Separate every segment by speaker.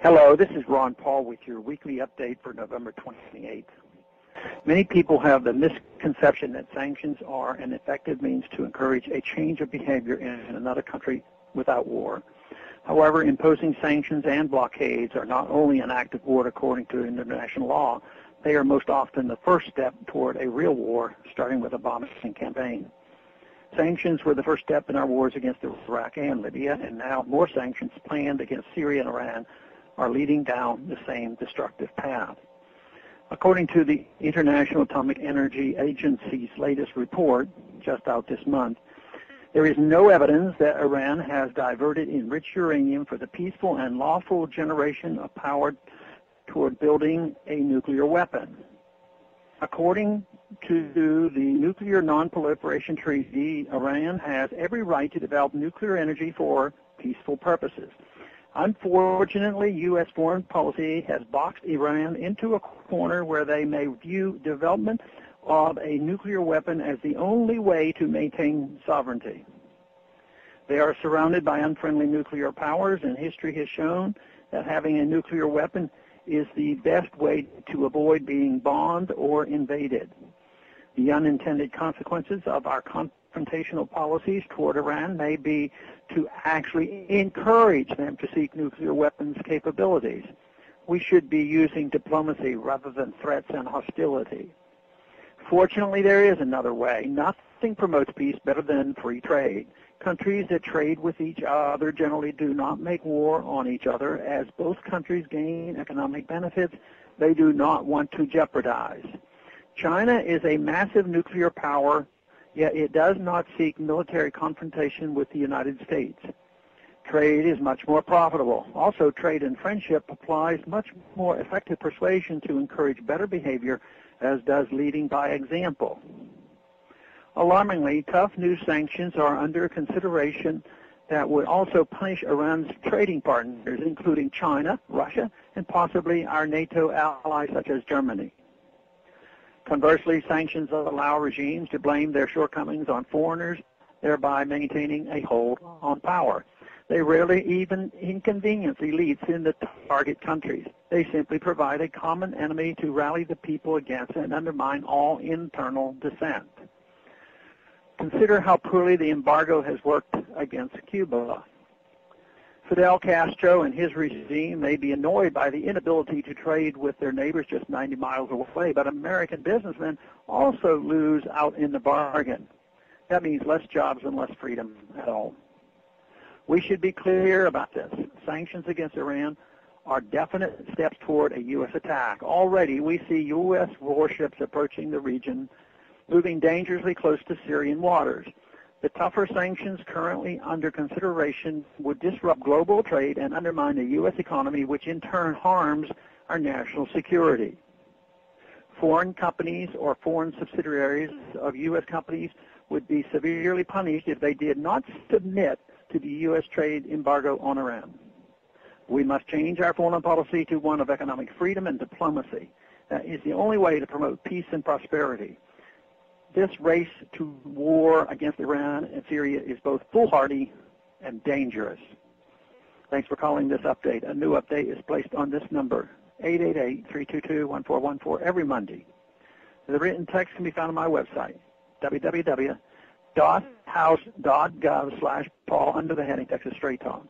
Speaker 1: Hello, this is Ron Paul with your weekly update for November 28th. Many people have the misconception that sanctions are an effective means to encourage a change of behavior in another country without war. However, imposing sanctions and blockades are not only an act of war according to international law, they are most often the first step toward a real war, starting with a bombing campaign. Sanctions were the first step in our wars against Iraq and Libya, and now more sanctions planned against Syria and Iran are leading down the same destructive path. According to the International Atomic Energy Agency's latest report, just out this month, there is no evidence that Iran has diverted enriched uranium for the peaceful and lawful generation of power toward building a nuclear weapon. According to the Nuclear Non-Proliferation Treaty, Iran has every right to develop nuclear energy for peaceful purposes. Unfortunately, U.S. foreign policy has boxed Iran into a corner where they may view development of a nuclear weapon as the only way to maintain sovereignty. They are surrounded by unfriendly nuclear powers, and history has shown that having a nuclear weapon is the best way to avoid being bombed or invaded. The unintended consequences of our confrontational policies toward Iran may be to actually encourage them to seek nuclear weapons capabilities. We should be using diplomacy rather than threats and hostility. Fortunately, there is another way. Nothing promotes peace better than free trade. Countries that trade with each other generally do not make war on each other. As both countries gain economic benefits, they do not want to jeopardize. China is a massive nuclear power, yet it does not seek military confrontation with the United States. Trade is much more profitable. Also, trade and friendship applies much more effective persuasion to encourage better behavior, as does leading by example. Alarmingly, tough new sanctions are under consideration that would also punish Iran's trading partners, including China, Russia, and possibly our NATO allies such as Germany. Conversely, sanctions allow regimes to blame their shortcomings on foreigners, thereby maintaining a hold on power. They rarely even inconvenience elites in the target countries. They simply provide a common enemy to rally the people against and undermine all internal dissent. Consider how poorly the embargo has worked against Cuba. Fidel Castro and his regime may be annoyed by the inability to trade with their neighbors just 90 miles away, but American businessmen also lose out in the bargain. That means less jobs and less freedom at all. We should be clear about this. Sanctions against Iran are definite steps toward a U.S. attack. Already, we see U.S. warships approaching the region, moving dangerously close to Syrian waters. The tougher sanctions currently under consideration would disrupt global trade and undermine the U.S. economy, which in turn harms our national security. Foreign companies or foreign subsidiaries of U.S. companies would be severely punished if they did not submit to the U.S. trade embargo on Iran. We must change our foreign policy to one of economic freedom and diplomacy. That is the only way to promote peace and prosperity. This race to war against Iran and Syria is both foolhardy and dangerous. Thanks for calling this update. A new update is placed on this number, 888-322-1414, every Monday. The written text can be found on my website, www.house.gov/Paul under the heading Texas Straight Talk.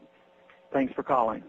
Speaker 1: Thanks for calling.